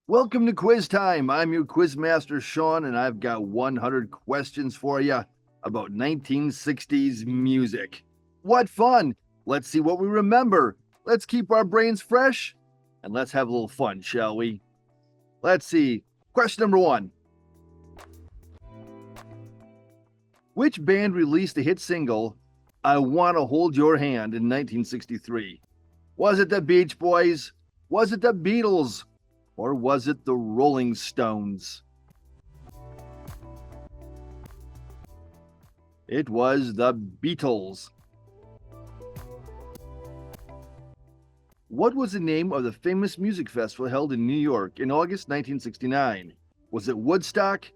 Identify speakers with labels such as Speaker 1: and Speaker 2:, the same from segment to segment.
Speaker 1: Welcome to Quiz Time. I'm your quiz master, Sean, and I've got 100 questions for you about 1960s music. What fun! Let's see what we remember. Let's keep our brains fresh, and let's have a little fun, shall we? Let's see. Question number one. Which band released the hit single, I Want to Hold Your Hand, in 1963? Was it the Beach Boys? Was it the Beatles? Or was it the Rolling Stones? It was the Beatles. What was the name of the famous music festival held in New York in August 1969? Was it Woodstock?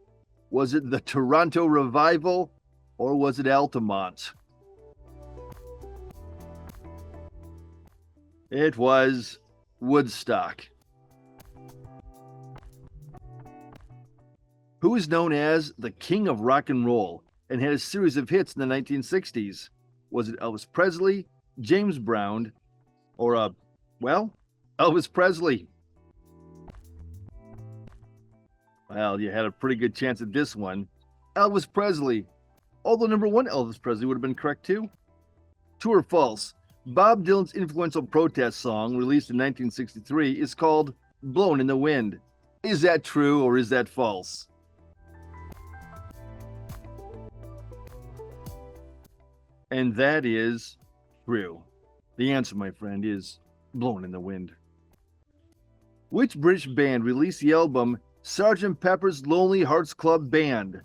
Speaker 1: Was it the Toronto Revival? Or was it Altamont? It was Woodstock. Who is known as the King of Rock and Roll and had a series of hits in the 1960s? Was it Elvis Presley, James Brown, or Elvis Presley? Well, you had a pretty good chance at this one. Elvis Presley. Although number one, Elvis Presley would have been correct too. True or false? Bob Dylan's influential protest song, released in 1963, is called Blowin' in the Wind. Is that true or is that false? And that is true. The answer, my friend, is Blowin' in the Wind. Which British band released the album Sgt. Pepper's Lonely Hearts Club Band?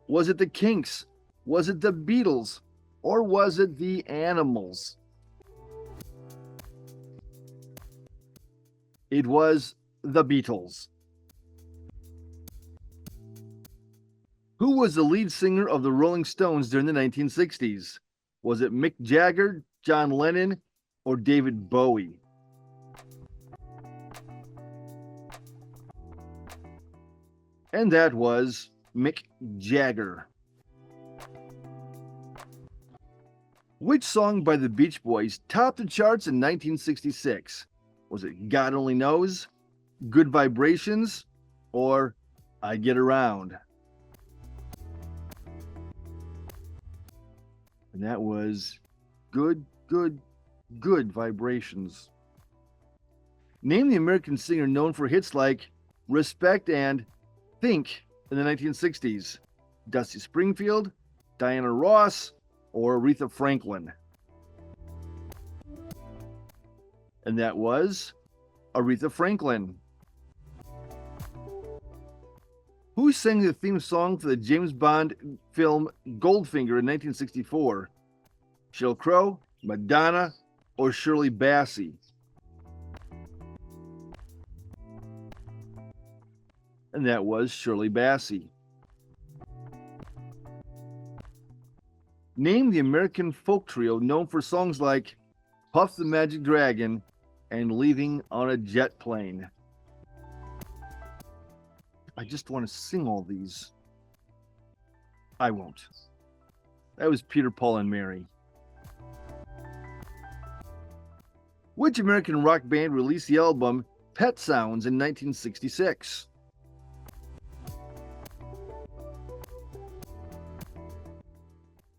Speaker 1: Was it the Kinks? Was it the Beatles? Or was it the Animals? It was the Beatles. Who was the lead singer of the Rolling Stones during the 1960s? Was it Mick Jagger, John Lennon, or David Bowie? And that was Mick Jagger. Which song by the Beach Boys topped the charts in 1966? Was it God Only Knows, Good Vibrations, or I Get Around? And that was Good Vibrations. Name the American singer known for hits like Respect and Think in the 1960s. Dusty Springfield, Diana Ross, or Aretha Franklin? And that was Aretha Franklin. Who sang the theme song for the James Bond film Goldfinger in 1964? Sheryl Crow, Madonna, or Shirley Bassey? And that was Shirley Bassey. Name the American folk trio known for songs like Puff the Magic Dragon and Leaving on a Jet Plane. I just want to sing all these. I won't. That was Peter, Paul, and Mary. Which American rock band released the album Pet Sounds in 1966?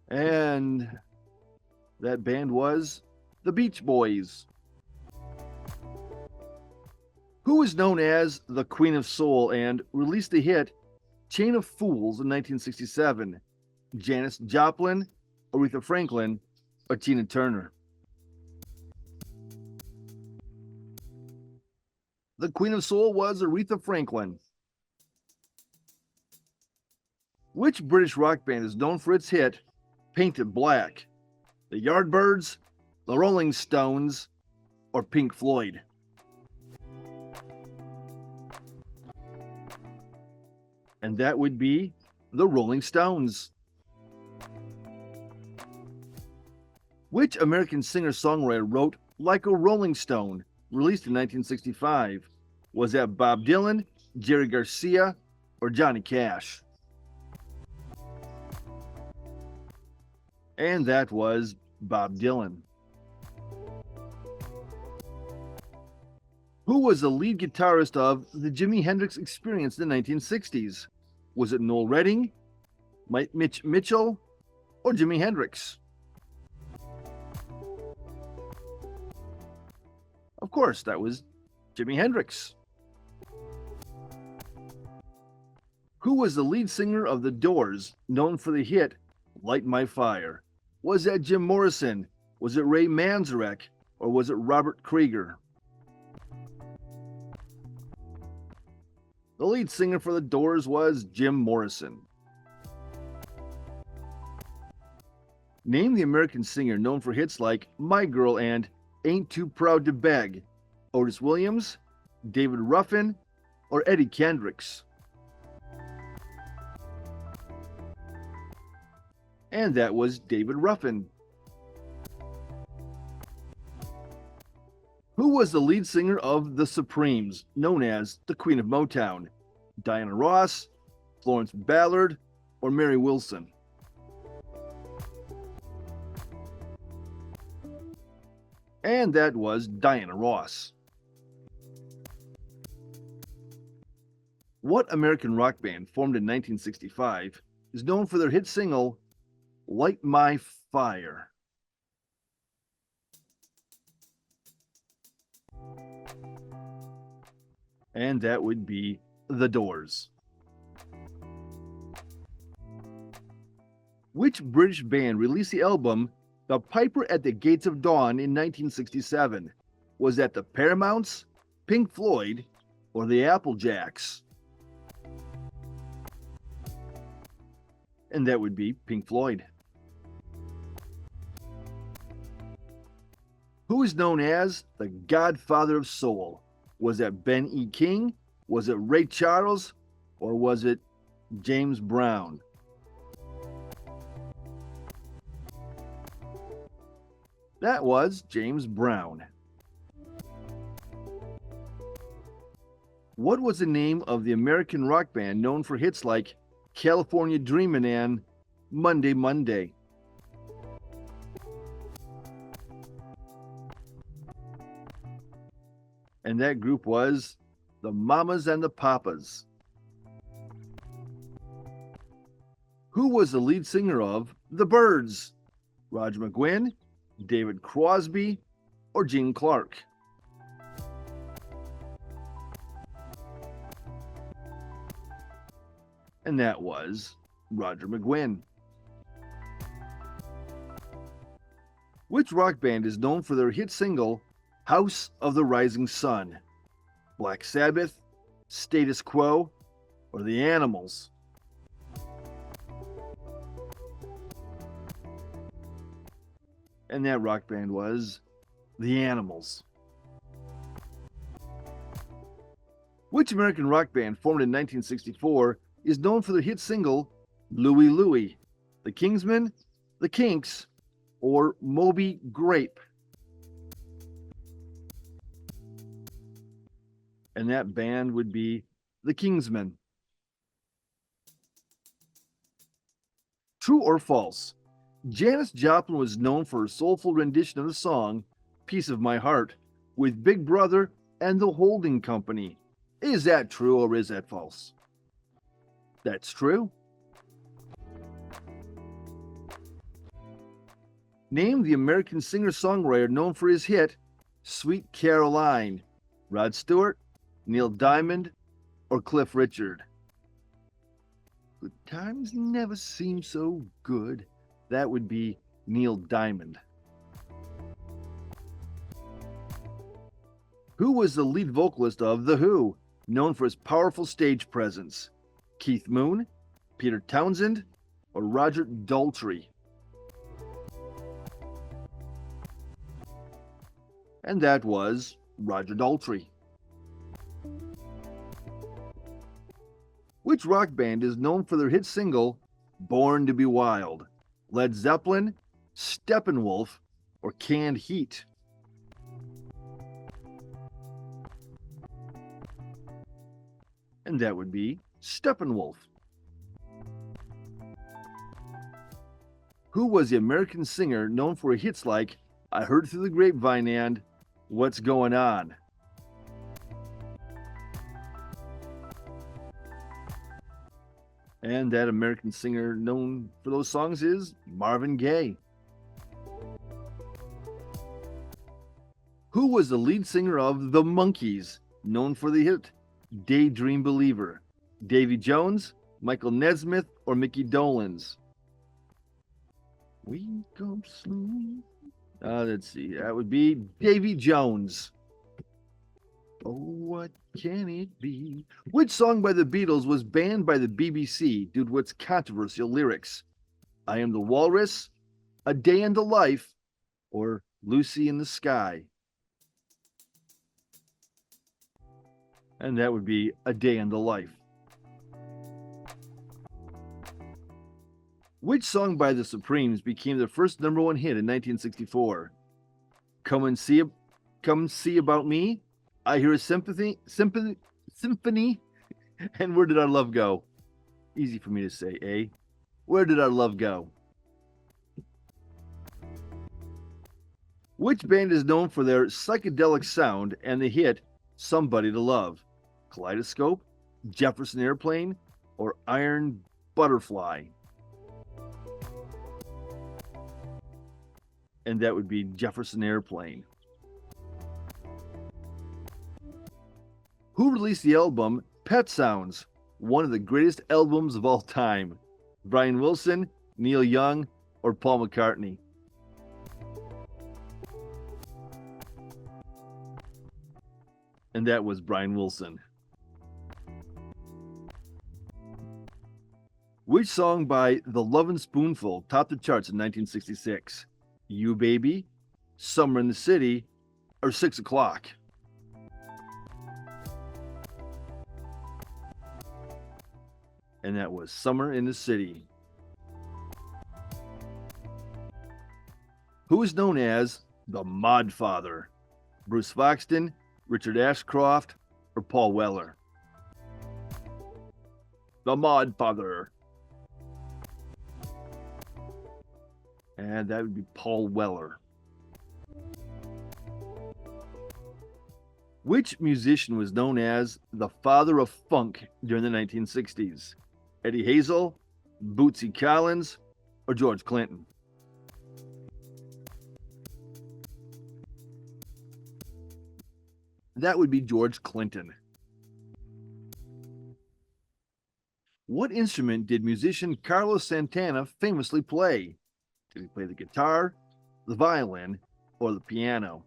Speaker 1: And that band was the Beach Boys. Who is known as the Queen of Soul and released the hit Chain of Fools in 1967? Janis Joplin, Aretha Franklin, or Tina Turner? The Queen of Soul was Aretha Franklin. Which British rock band is known for its hit Painted Black? The Yardbirds, the Rolling Stones, or Pink Floyd? And that would be the Rolling Stones. Which American singer-songwriter wrote Like a Rolling Stone, released in 1965? Was that Bob Dylan, Jerry Garcia, or Johnny Cash? And that was Bob Dylan. Who was the lead guitarist of the Jimi Hendrix Experience in the 1960s? Was it Noel Redding, Mitch Mitchell, or Jimi Hendrix? Of course, that was Jimi Hendrix. Who was the lead singer of The Doors, known for the hit Light My Fire? Was that Jim Morrison? Was it Ray Manzarek? Or was it Robert Krieger? The lead singer for The Doors was Jim Morrison. Name the American singer known for hits like My Girl and Ain't Too Proud to Beg. Otis Williams, David Ruffin, or Eddie Kendricks? And that was David Ruffin. Who was the lead singer of The Supremes, known as the Queen of Motown? Diana Ross, Florence Ballard, or Mary Wilson? And that was Diana Ross. What American rock band formed in 1965 is known for their hit single, Light My Fire? And that would be The Doors. Which British band released the album The Piper at the Gates of Dawn in 1967? Was that the Paramounts, Pink Floyd, or the Applejacks? And that would be Pink Floyd. Who is known as the Godfather of Soul? Was that Ben E. King? Was it Ray Charles? Or was it James Brown? That was James Brown. What was the name of the American rock band known for hits like California Dreamin' and Monday Monday? And that group was the Mamas and the Papas. Who was the lead singer of The Byrds? Roger McGuinn, David Crosby, or Gene Clark? And that was Roger McGuinn. Which rock band is known for their hit single, House of the Rising Sun? Black Sabbath, Status Quo, or The Animals? And that rock band was The Animals. Which American rock band formed in 1964 is known for their hit single, Louie Louie? The Kingsmen, the Kinks, or Moby Grape? And that band would be the Kingsmen. True or false? Janis Joplin was known for her soulful rendition of the song Piece of My Heart with Big Brother and the Holding Company. Is that true or is that false? That's true. Name the American singer-songwriter known for his hit Sweet Caroline. Rod Stewart, Neil Diamond, or Cliff Richard? Good times never seem so good. That would be Neil Diamond. Who was the lead vocalist of The Who, known for his powerful stage presence? Keith Moon, Peter Townsend, or Roger Daltrey? And that was Roger Daltrey. Which rock band is known for their hit single, Born to be Wild? Led Zeppelin, Steppenwolf, or Canned Heat? And that would be Steppenwolf. Who was the American singer known for hits like I Heard Through the Grapevine and What's Going On? And that American singer known for those songs is Marvin Gaye. Who was the lead singer of The Monkees, known for the hit Daydream Believer? Davy Jones, Michael Nesmith, or Mickey Dolenz? Wake up slowly. Let's see. That would be Davy Jones. Oh, what can it be? Which song by the Beatles was banned by the BBC due to its controversial lyrics? I Am the Walrus, A Day in the Life, or Lucy in the Sky? And that would be A Day in the Life. Which song by the Supremes became their first number one hit in 1964? Come See About Me, I Hear a Symphony, and Where Did Our Love Go? Easy for me to say, eh? Where Did Our Love Go? Which band is known for their psychedelic sound and the hit Somebody to Love? Kaleidoscope, Jefferson Airplane, or Iron Butterfly? And that would be Jefferson Airplane. Who released the album Pet Sounds, one of the greatest albums of all time? Brian Wilson, Neil Young, or Paul McCartney? And that was Brian Wilson. Which song by The Lovin' Spoonful topped the charts in 1966? You Baby, Summer in the City, or 6 O'Clock? And that was Summer in the City. Who is known as the Mod Father? Bruce Foxton, Richard Ashcroft, or Paul Weller? The Mod Father. And that would be Paul Weller. Which musician was known as the father of funk during the 1960s? Eddie Hazel, Bootsy Collins, or George Clinton? That would be George Clinton. What instrument did musician Carlos Santana famously play? Did he play the guitar, the violin, or the piano?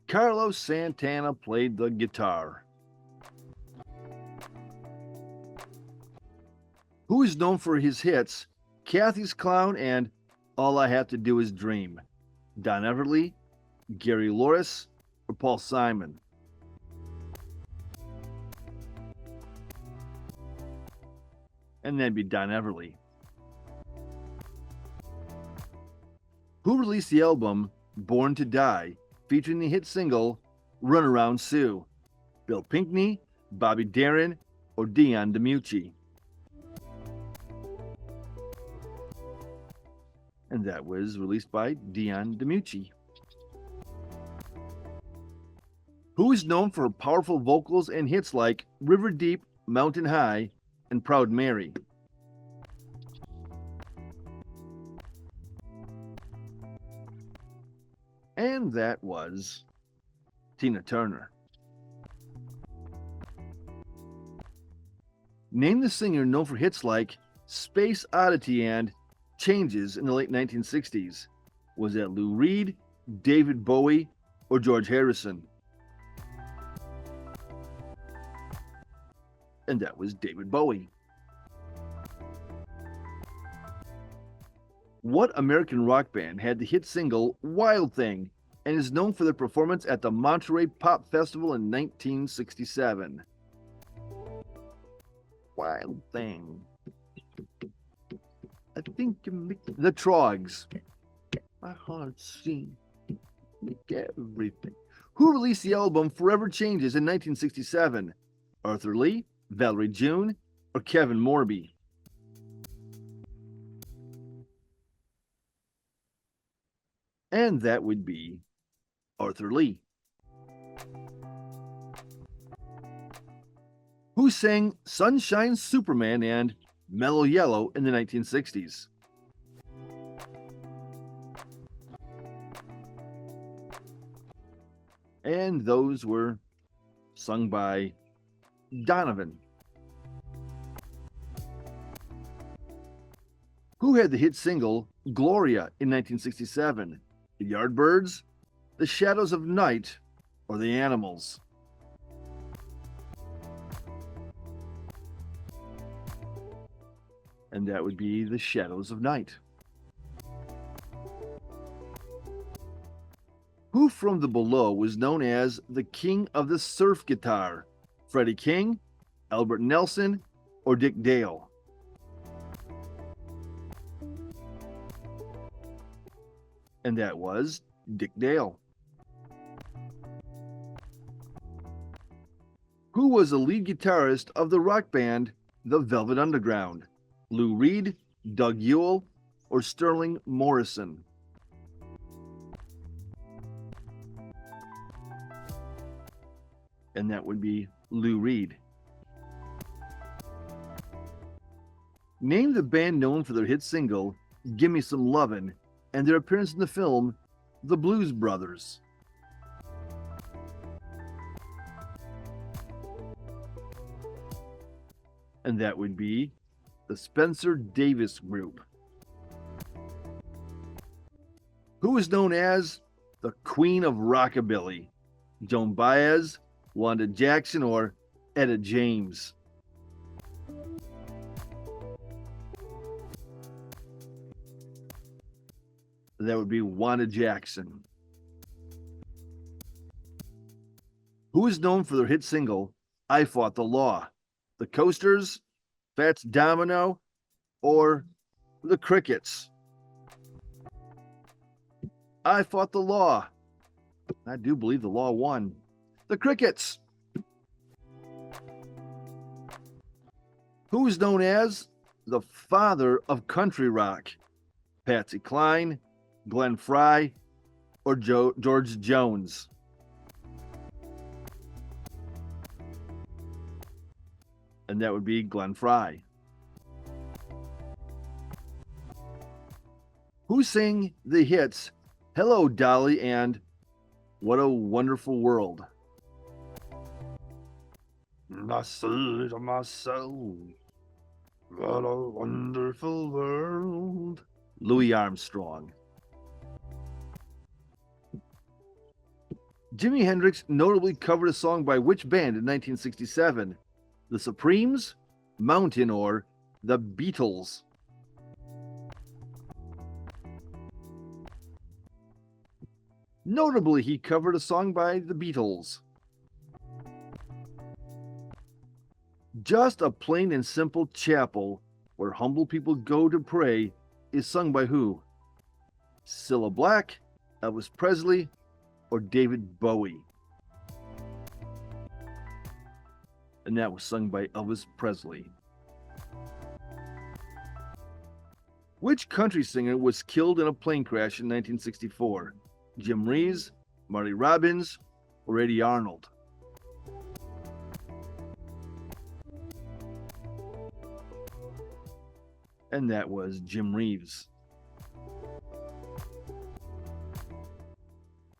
Speaker 1: Carlos Santana played the guitar. Who is known for his hits Kathy's Clown and All I Have to Do Is Dream? Don Everly, Gary Loris, or Paul Simon? And that'd be Don Everly. Who released the album Born to Die, featuring the hit single Runaround Sue? Bill Pinkney, Bobby Darin, or Dion DiMucci? And that was released by Dion DiMucci. Who is known for powerful vocals and hits like River Deep, Mountain High, and Proud Mary? And that was Tina Turner. Name the singer known for hits like Space Oddity and Changes in the late 1960s. Was that Lou Reed, David Bowie, or George Harrison? And that was David Bowie. What American rock band had the hit single Wild Thing and is known for their performance at the Monterey Pop Festival in 1967? Wild Thing. I think you make the Trogs. My heart sings everything. Who released the album Forever Changes in 1967? Arthur Lee, Valerie June, or Kevin Morby? And that would be Arthur Lee. Who sang Sunshine Superman and Mellow Yellow in the 1960s? And those were sung by Donovan. Who had the hit single Gloria in 1967? The Yardbirds, The Shadows of Night, or The Animals? And that would be The Shadows of Night. Who from the below was known as the king of the surf guitar? Freddie King, Albert Nelson, or Dick Dale? And that was Dick Dale. Who was the lead guitarist of the rock band The Velvet Underground? Lou Reed, Doug Yule, or Sterling Morrison? And that would be Lou Reed. Name the band known for their hit single, Gimme Some Lovin', and their appearance in the film, The Blues Brothers. And that would be the Spencer Davis Group. Who is known as the Queen of Rockabilly? Joan Baez, Wanda Jackson, or Etta James? That would be Wanda Jackson. Who is known for their hit single, I Fought the Law? The Coasters, Fats Domino, or the Crickets? I Fought the Law. I do believe the law won. The Crickets. Who is known as the father of country rock? Patsy Cline, Glenn Frey, or George Jones? And that would be Glenn Frey. Who sang the hits Hello, Dolly and What a Wonderful World? My soul to my soul, what a wonderful world. Louis Armstrong. Jimi Hendrix notably covered a song by which band in 1967? The Supremes, Mountain, or the Beatles? Notably, he covered a song by the Beatles. Just a Plain and Simple Chapel, where humble people go to pray, is sung by who? Cilla Black, Elvis Presley, or David Bowie? And that was sung by Elvis Presley. Which country singer was killed in a plane crash in 1964? Jim Reeves, Marty Robbins, or Eddie Arnold? And that was Jim Reeves.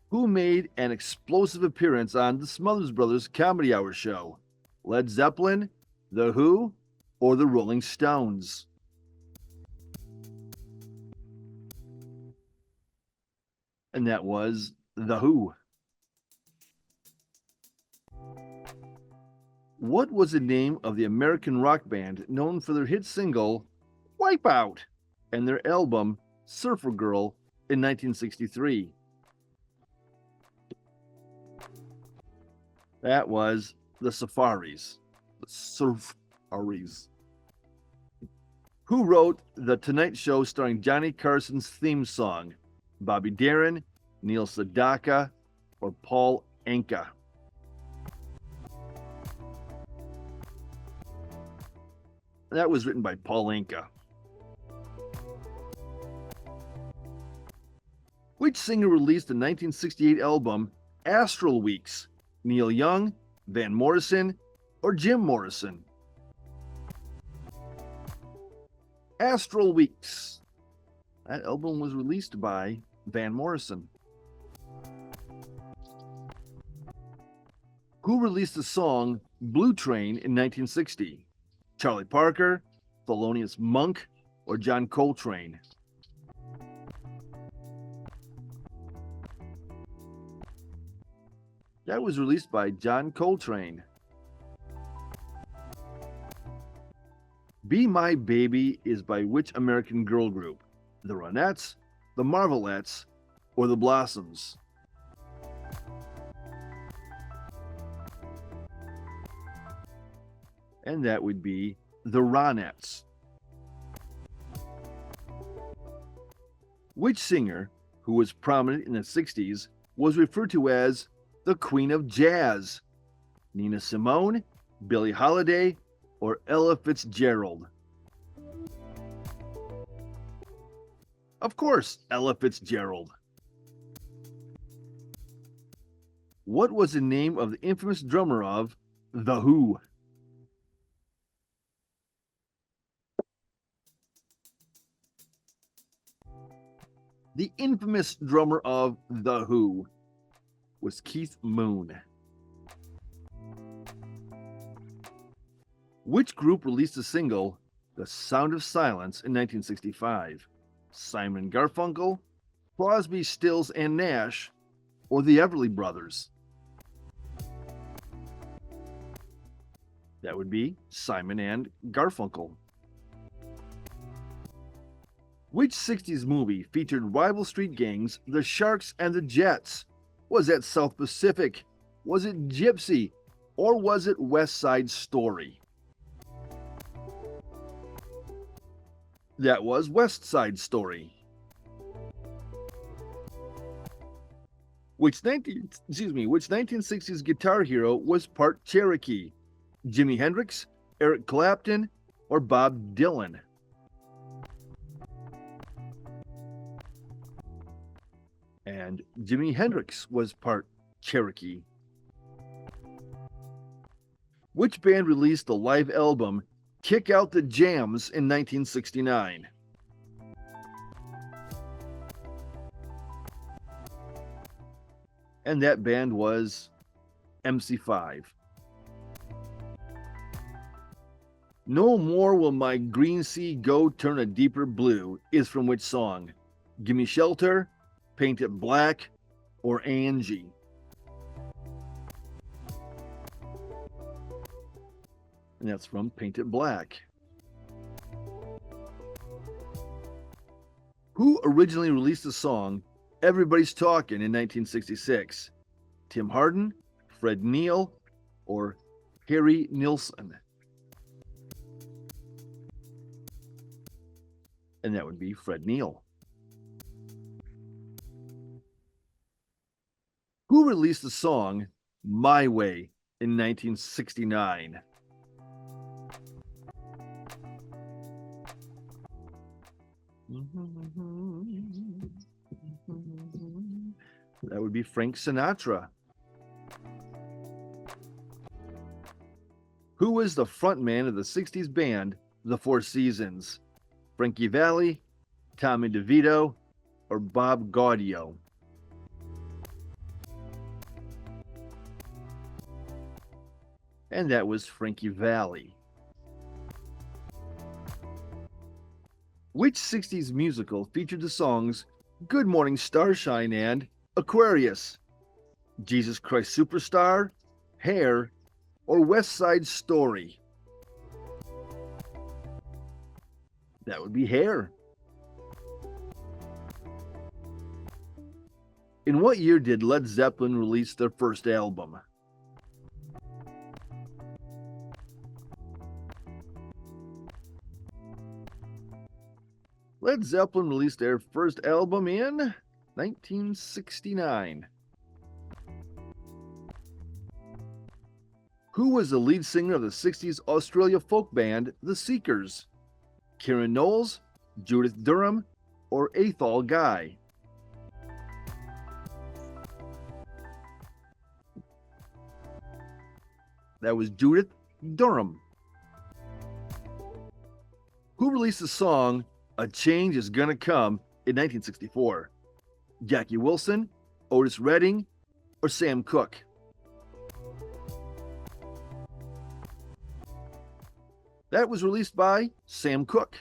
Speaker 1: Who made an explosive appearance on the Smothers Brothers Comedy Hour show? Led Zeppelin, The Who, or the Rolling Stones? And that was The Who. What was the name of the American rock band known for their hit single, Wipeout, and their album, Surfer Girl, in 1963? That was the Safaris. The Surfaris. Who wrote The Tonight Show starring Johnny Carson's theme song? Bobby Darin, Neil Sedaka, or Paul Anka? That was written by Paul Anka. Which singer released the 1968 album Astral Weeks? Neil Young, Van Morrison, or Jim Morrison? Astral Weeks. That album was released by Van Morrison. Who released the song Blue Train in 1960? Charlie Parker, Thelonious Monk, or John Coltrane? That was released by John Coltrane. Be My Baby is by which American girl group? The Ronettes, the Marvelettes, or the Blossoms? And that would be the Ronettes. Which singer, who was prominent in the 60s, was referred to as the Queen of Jazz? Nina Simone, Billie Holiday, or Ella Fitzgerald? Of course, Ella Fitzgerald. What was the name of the infamous drummer of The Who? The infamous drummer of The Who was Keith Moon. Which group released the single The Sound of Silence in 1965? Simon & Garfunkel, Crosby, Stills and Nash, or the Everly Brothers? That would be Simon and Garfunkel. Which 60s movie featured rival street gangs, the Sharks and the Jets? Was that South Pacific? Was it Gypsy? Or was it West Side Story? That was West Side Story. Which 1960s guitar hero was part Cherokee? Jimi Hendrix, Eric Clapton, or Bob Dylan? And Jimi Hendrix was part Cherokee. Which band released the live album Kick Out the Jams in 1969? And that band was MC5. No More Will My Green Sea Go Turn a Deeper Blue is from which song? Gimme Shelter, Paint It Black, or Angie? And that's from Paint It Black. Who originally released the song Everybody's Talking in 1966? Tim Hardin, Fred Neil, or Harry Nilsson? And that would be Fred Neil. Who released the song My Way in 1969? That would be Frank Sinatra. Who was the frontman of the 60s band The Four Seasons? Frankie Valli, Tommy DeVito, or Bob Gaudio? And that was Frankie Valli. Which 60s musical featured the songs Good Morning Starshine and Aquarius? Jesus Christ Superstar, Hair, or West Side Story? That would be Hair. In what year did Led Zeppelin release their first album? Led Zeppelin released their first album in 1969. Who was the lead singer of the 60s Australia folk band The Seekers? Kieran Knowles, Judith Durham, or Athol Guy? That was Judith Durham. Who released the song A Change Is Gonna Come in 1964? Jackie Wilson, Otis Redding, or Sam Cooke? That was released by Sam Cooke.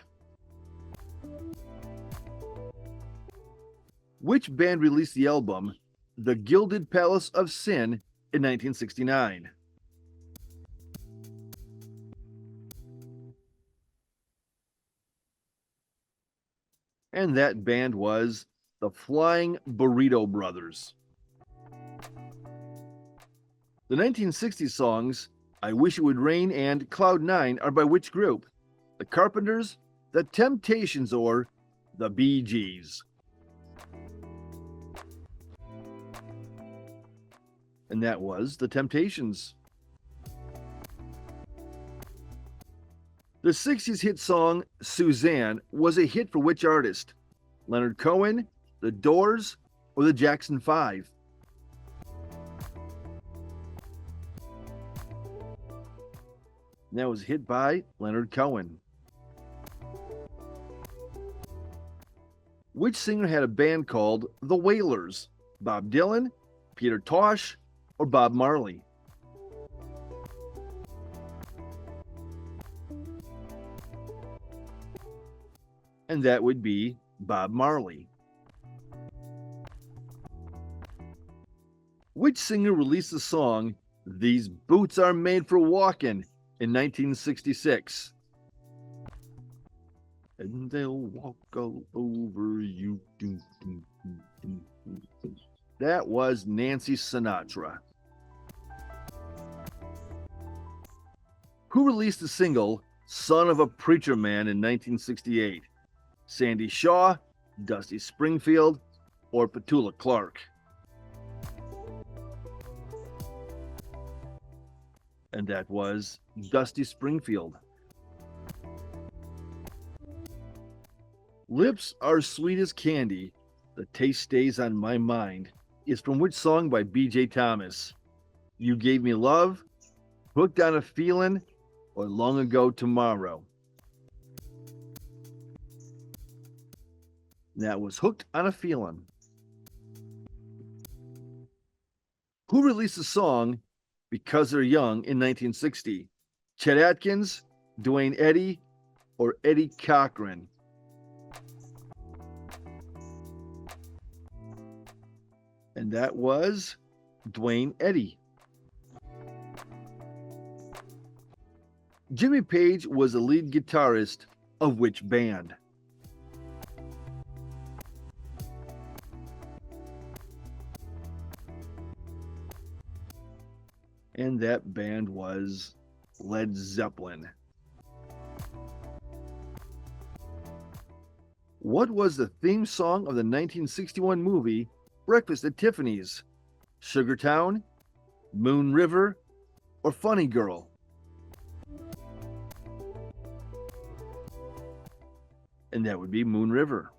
Speaker 1: Which band released the album The Gilded Palace of Sin in 1969? And that band was the Flying Burrito Brothers. The 1960s songs I Wish It Would Rain and Cloud 9 are by which group? The Carpenters, The Temptations, or the Bee Gees? And that was The Temptations. The 60s hit song Suzanne was a hit for which artist? Leonard Cohen, The Doors, or the Jackson 5? And that was hit by Leonard Cohen. Which singer had a band called The Wailers? Bob Dylan, Peter Tosh, or Bob Marley? And that would be Bob Marley. Which singer released the song These Boots Are Made for Walkin' in 1966? And they'll walk all over you. That was Nancy Sinatra. Who released the single Son of a Preacher Man in 1968? Sandy Shaw, Dusty Springfield, or Petula Clark? And that was Dusty Springfield. Lips Are Sweet as Candy, The Taste Stays on My Mind is from which song by B.J. Thomas? You Gave Me Love, Hooked on a Feelin', or Long Ago Tomorrow? That was Hooked on a Feelin'. Who released the song Because They're Young in 1960? Chet Atkins, Duane Eddy, or Eddie Cochran? And that was Duane Eddy. Jimmy Page was the lead guitarist of which band? And that band was Led Zeppelin. What was the theme song of the 1961 movie Breakfast at Tiffany's? Sugartown, Moon River, or Funny Girl? And that would be Moon River.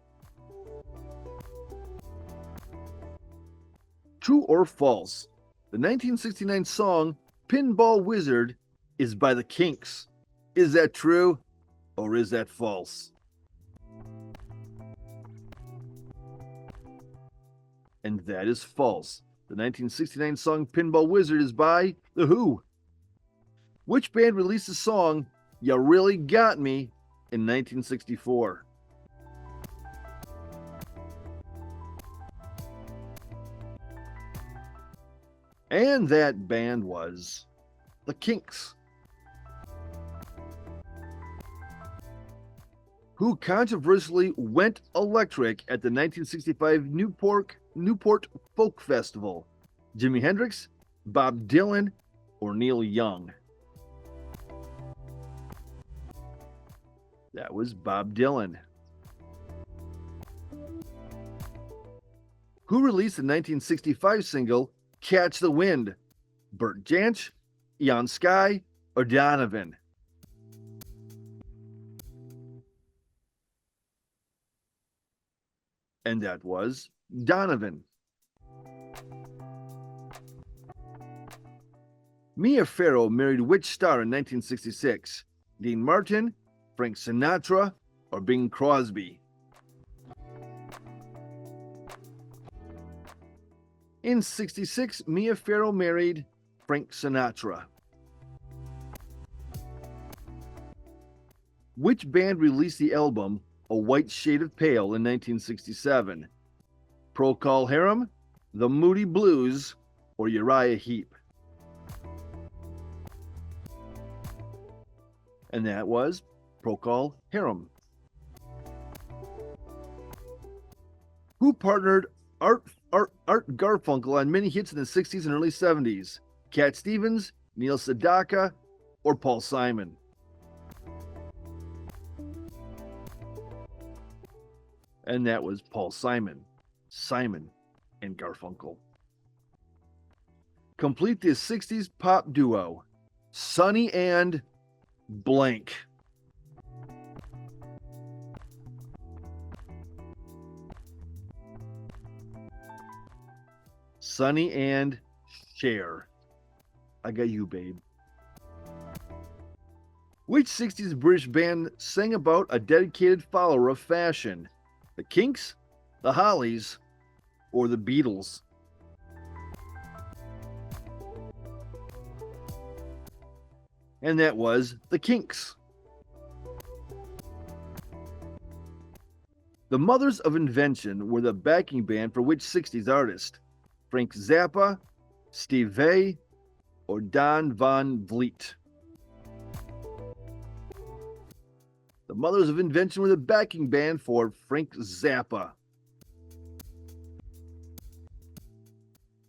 Speaker 1: True or false? The 1969 song Pinball Wizard is by the Kinks. Is that true or is that false? And that is false. The 1969 song Pinball Wizard is by The Who. Which band released the song You Really Got Me in 1964? And that band was The Kinks. Who controversially went electric at the 1965 Newport Folk Festival? Jimi Hendrix, Bob Dylan, or Neil Young? That was Bob Dylan. Who released the 1965 single Catch the Wind? Bert Jansch, Ian Sky, or Donovan? And that was Donovan. Mia Farrow married which star in 1966? Dean Martin, Frank Sinatra, or Bing Crosby? In 66, Mia Farrow married Frank Sinatra. Which band released the album A White Shade of Pale in 1967? Procol Harum, The Moody Blues, or Uriah Heep? And that was Procol Harum. Who partnered Art Garfunkel on many hits in the 60s and early 70s? Cat Stevens, Neil Sedaka, or Paul Simon? And that was Paul Simon. Simon and Garfunkel. Complete this 60s pop duo, Sonny and blank. Sonny and Cher. I got you, babe. Which 60s British band sang about a dedicated follower of fashion? The Kinks, the Hollies, or the Beatles? And that was the Kinks. The Mothers of Invention were the backing band for which 60s artist? Frank Zappa, Steve Vai, or Don Van Vliet? The Mothers of Invention were the backing band for Frank Zappa.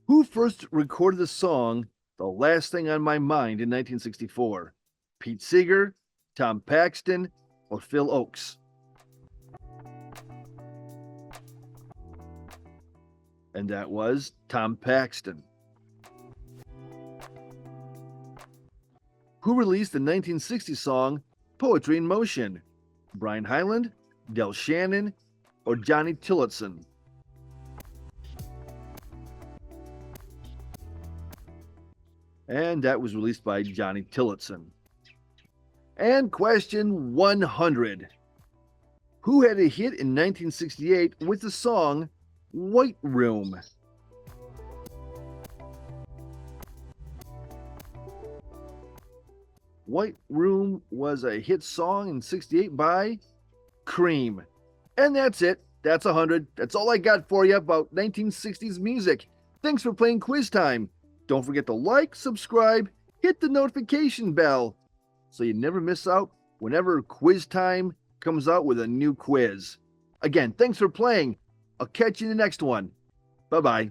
Speaker 1: Who first recorded the song The Last Thing on My Mind in 1964? Pete Seeger, Tom Paxton, or Phil Ochs? And that was Tom Paxton. Who released the 1960 song Poetry in Motion? Brian Hyland, Del Shannon, or Johnny Tillotson? And that was released by Johnny Tillotson. And question 100. Who had a hit in 1968 with the song White Room? White Room was a hit song in 68 by Cream. And that's it. That's 100. That's all I got for you about 1960s music. Thanks for playing Quiz Time. Don't forget to like, subscribe, hit the notification bell so you never miss out whenever Quiz Time comes out with a new quiz. Again, thanks for playing. I'll catch you in the next one. Bye-bye.